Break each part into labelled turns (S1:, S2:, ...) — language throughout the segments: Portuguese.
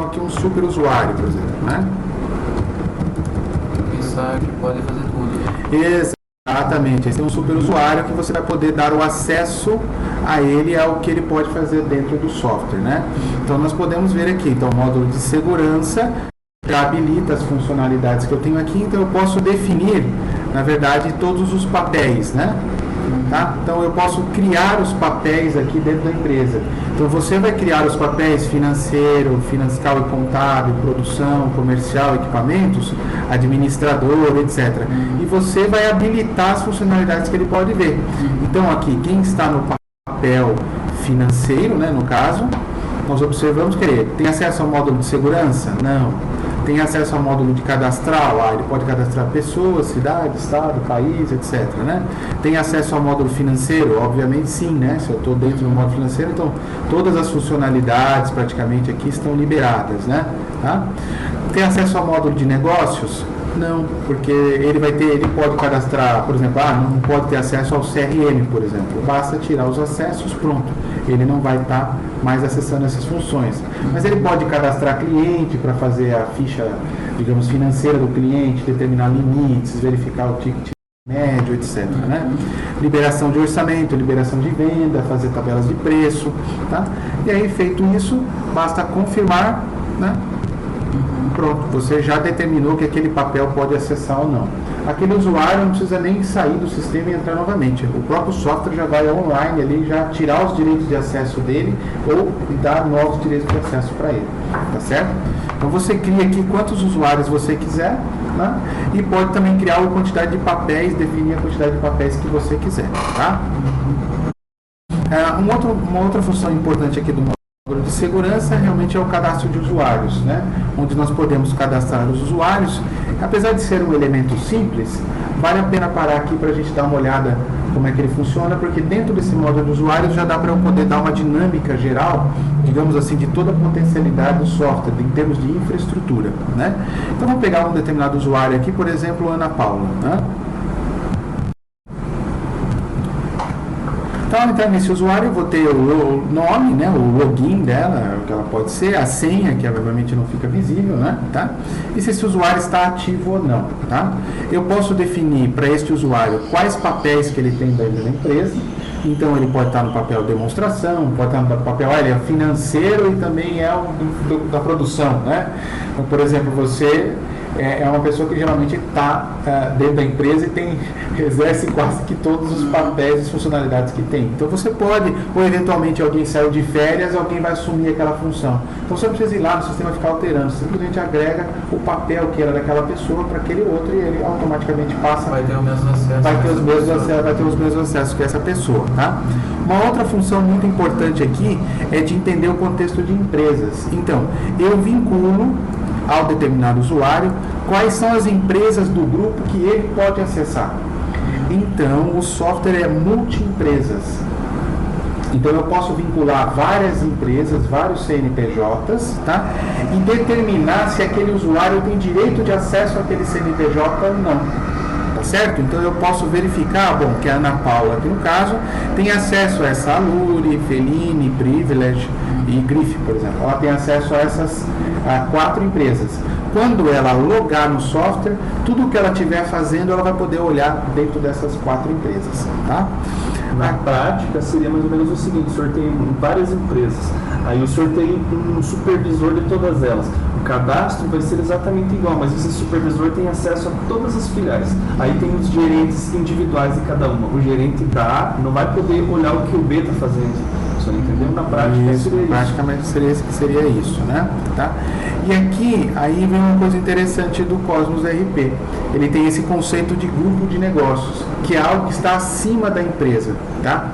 S1: aqui um super usuário, por exemplo, né?
S2: Pensar que pode fazer tudo.
S1: Exatamente, esse é um super usuário que você vai poder dar o acesso a ele ao que ele pode fazer dentro do software, né? Então nós podemos ver aqui, então o módulo de segurança já habilita as funcionalidades que eu tenho aqui, então eu posso definir, na verdade, todos os papéis, né? Tá? Então eu posso criar os papéis aqui dentro da empresa. Então você vai criar os papéis financeiro, fiscal e contábil, produção, comercial, equipamentos, administrador, etc. E você vai habilitar as funcionalidades que ele pode ver. Então aqui, quem está no papel financeiro, né, no caso, nós observamos que ele tem acesso ao módulo de segurança? Não. Tem acesso ao módulo de cadastral? Ele pode cadastrar pessoas, cidade, estado, país, etc. Né? Tem acesso ao módulo financeiro? Obviamente sim, né? Se eu estou dentro do módulo financeiro, então todas as funcionalidades praticamente aqui estão liberadas, né? Tá? Tem acesso ao módulo de negócios? Não, porque ele pode cadastrar, por exemplo, não pode ter acesso ao CRM, por exemplo. Basta tirar os acessos, pronto. Ele não vai estar mais acessando essas funções. Mas ele pode cadastrar cliente para fazer a ficha, digamos, financeira do cliente, determinar limites, verificar o ticket médio, etc. Né? Liberação de orçamento, liberação de venda, fazer tabelas de preço. Tá? E aí, feito isso, basta confirmar, né? Pronto, você já determinou que aquele papel pode acessar ou não. Aquele usuário não precisa nem sair do sistema e entrar novamente. O próprio software já vai online ali, já tirar os direitos de acesso dele ou dar novos direitos de acesso para ele. Tá certo? Então você cria aqui quantos usuários você quiser, né? E pode também criar a quantidade de papéis, definir a quantidade de papéis que você quiser. Tá? Uma outra função importante aqui do módulo de segurança realmente é o cadastro de usuários, né? Onde nós podemos cadastrar os usuários. Apesar de ser um elemento simples, vale a pena parar aqui para a gente dar uma olhada como é que ele funciona, porque dentro desse módulo de usuários já dá para eu poder dar uma dinâmica geral, digamos assim, de toda a potencialidade do software, em termos de infraestrutura, né? Então vamos pegar um determinado usuário aqui, por exemplo, Ana Paula, né? Então, ao entrar nesse usuário, eu vou ter o nome, né, o login dela, o que ela pode ser, a senha, que obviamente não fica visível, né, tá? E se esse usuário está ativo ou não, tá? Eu posso definir para este usuário quais papéis que ele tem dentro da empresa. Então, ele pode estar no papel demonstração, pode estar no papel ele é financeiro e também é da produção, né? Então, por exemplo, você é uma pessoa que geralmente está dentro da empresa e exerce quase que todos os papéis e funcionalidades que tem. Então você pode, ou eventualmente alguém saiu de férias, alguém vai assumir aquela função. Então você não precisa ir lá no sistema ficar alterando, você simplesmente agrega o papel que era daquela pessoa para aquele outro e ele automaticamente passa.
S2: Vai ter o mesmo acesso.
S1: Vai ter os mesmos acessos que essa pessoa, tá? Uma outra função muito importante aqui é de entender o contexto de empresas. Então, eu vinculo ao determinado usuário quais são as empresas do grupo que ele pode acessar. Então, o software é multi-empresas. Então, eu posso vincular várias empresas, vários CNPJs, tá? E determinar se aquele usuário tem direito de acesso àquele CNPJ ou não. Tá certo? Então, eu posso verificar, que a Ana Paula, aqui no caso, tem acesso a essa Alure, Feline, Privilege e Grife, por exemplo. Ela tem acesso a essas 4 empresas. Quando ela logar no software, tudo o que ela estiver fazendo, ela vai poder olhar dentro dessas 4 empresas, tá?
S3: Na prática, seria mais ou menos o seguinte: o senhor tem várias empresas, aí o senhor tem um supervisor de todas elas. O cadastro vai ser exatamente igual, mas esse supervisor tem acesso a todas as filiais. Aí tem os gerentes individuais de cada uma. O gerente da A não vai poder olhar o que o B está fazendo. Você entendeu? Na prática seria isso.
S1: Praticamente seria isso, né? Tá? E aqui, aí vem uma coisa interessante do Cosmos RP. Ele tem esse conceito de grupo de negócios, que é algo que está acima da empresa, tá?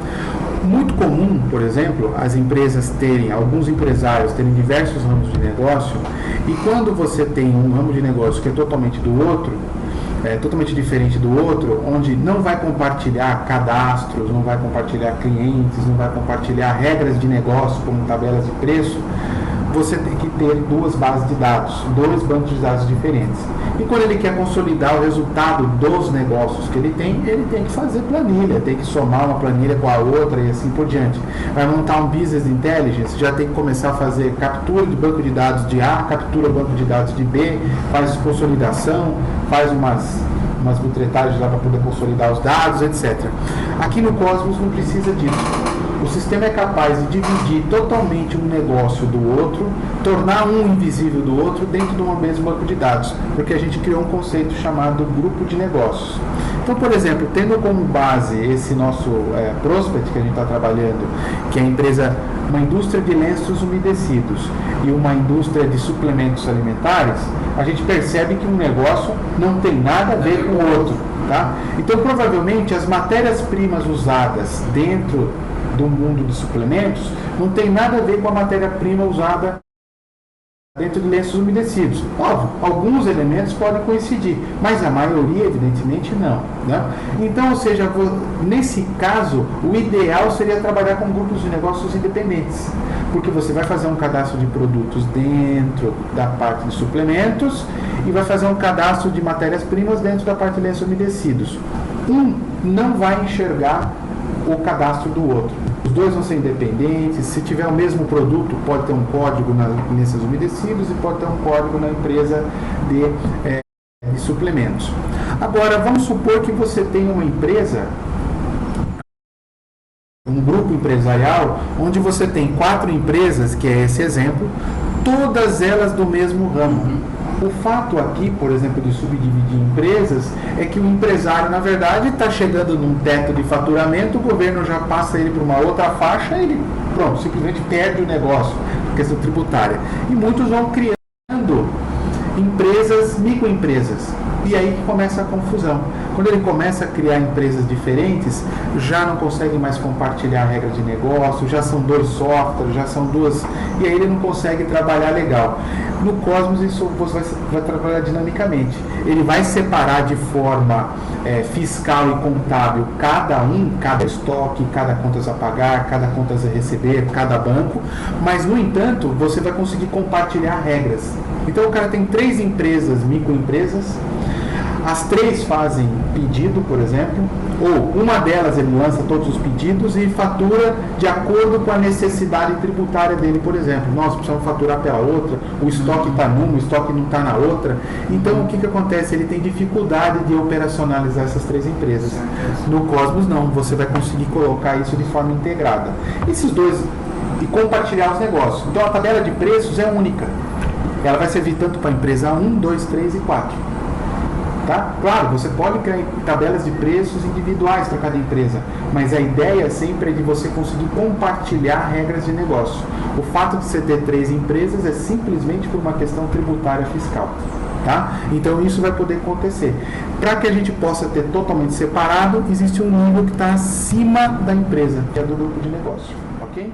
S1: Muito comum, por exemplo, as empresas alguns empresários terem diversos ramos de negócio, e quando você tem um ramo de negócio que é totalmente totalmente diferente do outro, onde não vai compartilhar cadastros, não vai compartilhar clientes, não vai compartilhar regras de negócio, como tabelas de preço, você tem que ter 2 bases de dados, 2 bancos de dados diferentes. E quando ele quer consolidar o resultado dos negócios que ele tem que fazer planilha, tem que somar uma planilha com a outra e assim por diante. Vai montar um business intelligence, já tem que começar a fazer captura de banco de dados de A, captura banco de dados de B, faz consolidação, faz umas butretagens lá para poder consolidar os dados, etc. Aqui no Cosmos não precisa disso. O sistema é capaz de dividir totalmente um negócio do outro, tornar um invisível do outro dentro de um mesmo banco de dados, porque a gente criou um conceito chamado grupo de negócios. Então, por exemplo, tendo como base esse nosso prospect que a gente está trabalhando, que é a empresa, uma indústria de lenços umedecidos e uma indústria de suplementos alimentares, a gente percebe que um negócio não tem nada a ver com o outro. Tá? Então, provavelmente, as matérias-primas usadas dentro do mundo de suplementos não tem nada a ver com a matéria-prima usada dentro de lenços umedecidos. Óbvio, alguns elementos podem coincidir, mas a maioria, evidentemente, não. Né? Então, ou seja, nesse caso, o ideal seria trabalhar com grupos de negócios independentes, porque você vai fazer um cadastro de produtos dentro da parte de suplementos e vai fazer um cadastro de matérias-primas dentro da parte de lenços umedecidos. Um não vai enxergar o cadastro do outro. Os dois vão ser independentes. Se tiver o mesmo produto, pode ter um código nas lenços umedecidos e pode ter um código na empresa de suplementos. Agora, vamos supor que você tem uma empresa, um grupo empresarial, onde você tem 4 empresas, que é esse exemplo, todas elas do mesmo ramo. O fato aqui, por exemplo, de subdividir empresas, é que o empresário, na verdade, está chegando num teto de faturamento, o governo já passa ele para uma outra faixa e ele, pronto, simplesmente perde o negócio, questão tributária. E muitos vão criando empresas, microempresas. E aí que começa a confusão. Quando ele começa a criar empresas diferentes, já não consegue mais compartilhar a regra de negócio, já são 2 softwares, já são 2... E aí ele não consegue trabalhar legal. No Cosmos isso você vai trabalhar dinamicamente. Ele vai separar de forma fiscal e contábil cada estoque, cada contas a pagar, cada contas a receber, cada banco, mas no entanto você vai conseguir compartilhar regras. Então o cara tem 3 empresas, microempresas, as 3 fazem pedido, por exemplo, ou uma delas ele lança todos os pedidos e fatura de acordo com a necessidade tributária dele, por exemplo. Nós precisamos faturar pela outra, o estoque está numa, o estoque não está na outra. Então o que acontece? Ele tem dificuldade de operacionalizar essas 3 empresas. No Cosmos não, você vai conseguir colocar isso de forma integrada. Esses dois, e compartilhar os negócios. Então a tabela de preços é única. Ela vai servir tanto para a empresa 1, 2, 3 e 4. Tá? Claro, você pode criar tabelas de preços individuais para cada empresa, mas a ideia sempre é de você conseguir compartilhar regras de negócio. O fato de você ter 3 empresas é simplesmente por uma questão tributária fiscal. Tá? Então isso vai poder acontecer. Para que a gente possa ter totalmente separado, existe um nível que está acima da empresa, que é do grupo de negócio. Ok?